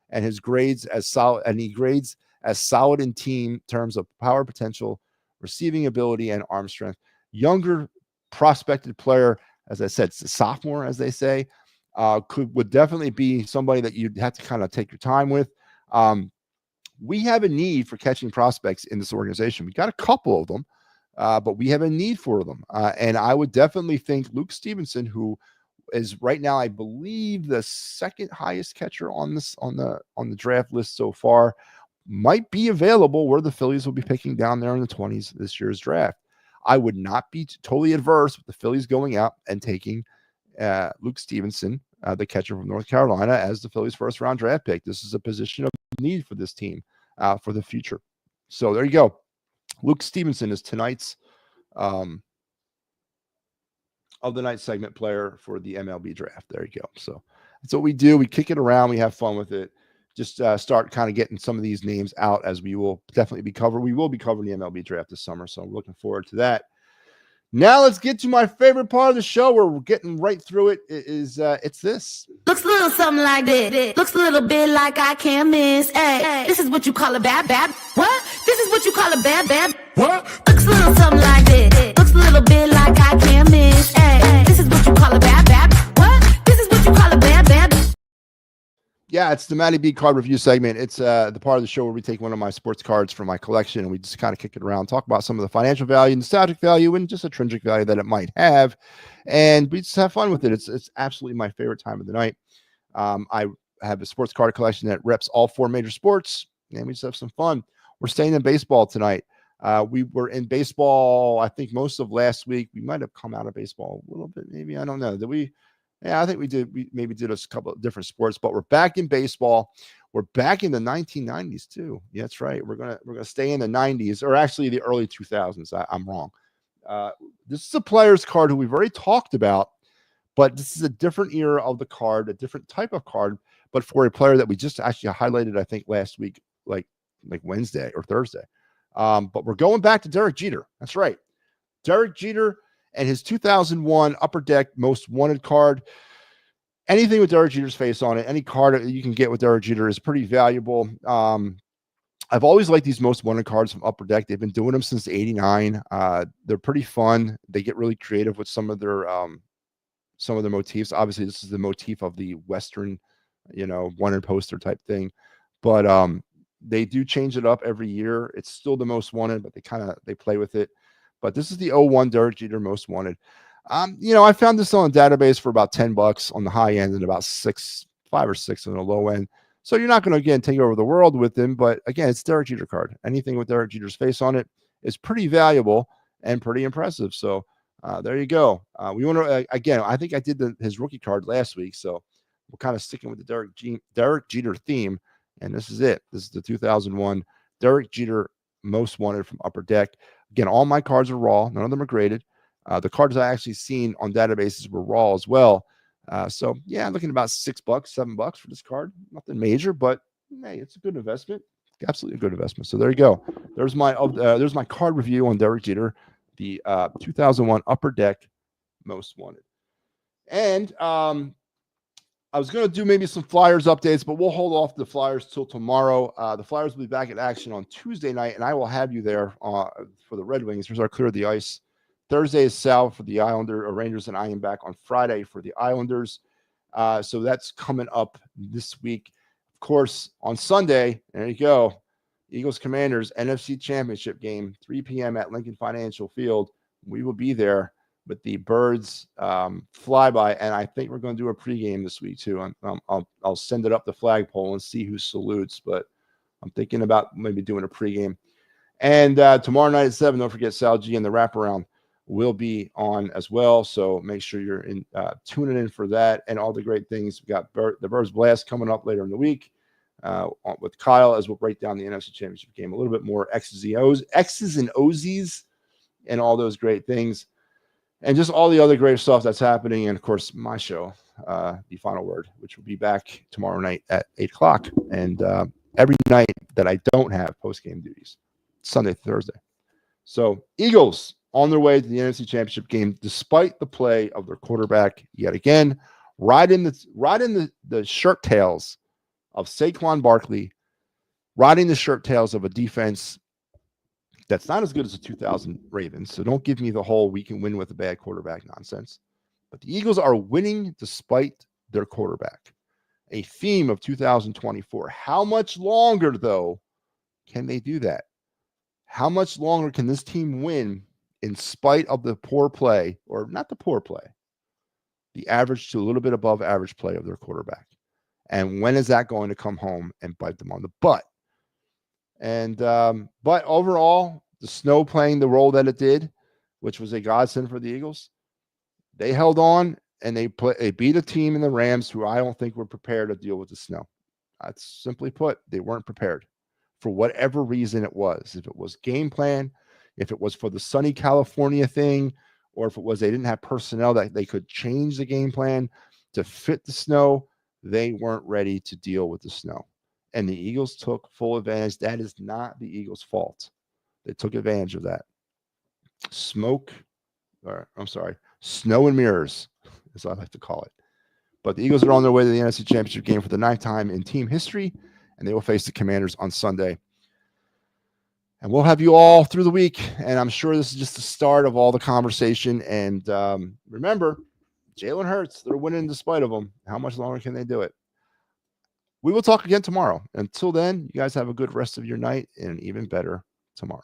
And his grades as solid, and he grades as solid in team terms of power potential, receiving ability, and arm strength. Younger prospected player, as I said, it's a sophomore, as they say, would definitely be somebody that you'd have to kind of take your time with. We have a need for catching prospects in this organization. We got a couple of them, but we have a need for them. And I would definitely think Luke Stevenson, who is right now, I believe, the second highest catcher on the draft list so far, might be available where the Phillies will be picking down there in the 20s this year's draft. I would not be totally adverse with the Phillies going out and taking Luke Stevenson, the catcher from North Carolina, as the Phillies' first-round draft pick. This is a position of need for this team for the future. So there you go. Luke Stevenson is tonight's Of the Night segment player for the MLB draft. There you go. So that's what we do. We kick it around. We have fun with it. Just start kind of getting some of these names out, as we will definitely be covering. We will be covering the MLB draft this summer, so I'm looking forward to that. Now let's get to my favorite part of the show, where we're getting right through it. It's this. Looks a little something like this. Looks a little bit like I can't miss. Hey, this is what you call a bad. What? This is what you call a bad. What? Looks a little something like this. Looks a little bit like I can't miss. Hey, this is what you call a bad. What? This is what you call a bad. Yeah, it's the MattyB card review segment. It's the part of the show where we take one of my sports cards from my collection and we just kind of kick it around, talk about some of the financial value, nostalgic value, and just intrinsic value that it might have. And we just have fun with it. It's absolutely my favorite time of the night. I have a sports card collection that reps all four major sports, and we just have some fun. We're staying in baseball tonight. We were in baseball, I think, most of last week. We might have come out of baseball a little bit, maybe. I don't know. Did we? Yeah, I think we did. We maybe did a couple of different sports, but we're back in baseball. We're back in the 1990s too. Yeah, that's right. We're gonna stay in the 90s, or actually the early 2000s. I'm wrong. This is a player's card who we've already talked about, but this is a different era of the card, a different type of card, but for a player that we just actually highlighted, I think last week, like Wednesday or Thursday. But we're going back to Derek Jeter. That's right, Derek Jeter. And his 2001 Upper Deck Most Wanted card. Anything with Derek Jeter's face on it, any card that you can get with Derek Jeter is pretty valuable. I've always liked these Most Wanted cards from Upper Deck. They've been doing them since '89. They're pretty fun. They get really creative with some of their motifs. Obviously, this is the motif of the Western, wanted poster type thing. But they do change it up every year. It's still the Most Wanted, but they play with it. But this is the 01 Derek Jeter Most Wanted. I found this on a database for about $10 on the high end and about 5 or 6 on the low end. So you're not going to, again, take over the world with him. But again, it's Derek Jeter card. Anything with Derek Jeter's face on it is pretty valuable and pretty impressive. So there you go. We want to, again, I think I did his rookie card last week. So we're kind of sticking with the Derek Jeter theme. And this is it. This is the 2001 Derek Jeter Most Wanted from Upper Deck. Again, all my cards are raw. None of them are graded. The cards I actually seen on databases were raw as well. So yeah, I'm looking at about $6, $7 for this card. Nothing major, but hey, it's a good investment. Absolutely a good investment. So there you go. There's my card review on Derek Jeter, the 2001 Upper Deck Most Wanted. And I was going to do maybe some Flyers updates, but we'll hold off the Flyers till tomorrow. The Flyers will be back in action on Tuesday night, and I will have you there for the Red Wings. Here's our Clear the Ice. Thursday is Sal for the Rangers, and I am back on Friday for the Islanders. So that's coming up this week. Of course, on Sunday, there you go, Eagles Commanders NFC Championship game, 3 p.m. at Lincoln Financial Field. We will be there with the Birds flyby, and I think we're going to do a pregame this week too. I'll send it up the flagpole and see who salutes, but I'm thinking about maybe doing a pregame. And tomorrow night at 7, don't forget Sal G and the wraparound. will be on as well. So make sure you're tuning in for that and all the great things. We've got the Birds Blast coming up later in the week with Kyle, as we'll break down the NFC Championship game a little bit more, X's and O's, and all those great things. And just all the other great stuff that's happening. And, of course, my show, The Final Word, which will be back tomorrow night at 8 o'clock. And every night that I don't have post-game duties, Sunday, Thursday. So, Eagles on their way to the NFC Championship game, despite the play of their quarterback yet again, riding the shirt tails of Saquon Barkley, riding the shirt tails of a defense that's not as good as the 2000 Ravens. So don't give me the whole we can win with a bad quarterback nonsense. But the Eagles are winning despite their quarterback. A theme of 2024. How much longer, though, can they do that? How much longer can this team win in spite of the poor play, or not the poor play, the average to a little bit above average play of their quarterback? And when is that going to come home and bite them on the butt? And but overall, the snow playing the role that it did, which was a godsend for the Eagles, they held on and they beat a team in the Rams who I don't think were prepared to deal with the snow. That's simply put, they weren't prepared for whatever reason it was. If it was game plan, if it was for the sunny California thing, or if it was they didn't have personnel that they could change the game plan to fit the snow, they weren't ready to deal with the snow. And the Eagles took full advantage. That is not the Eagles' fault. They took advantage of that. Snow and mirrors, as I like to call it. But the Eagles are on their way to the NFC Championship game for the 9th time in team history, and they will face the Commanders on Sunday. And we'll have you all through the week, and I'm sure this is just the start of all the conversation. And remember, Jalen Hurts, they're winning despite of them. How much longer can they do it? We will talk again tomorrow. Until then, you guys have a good rest of your night and an even better tomorrow.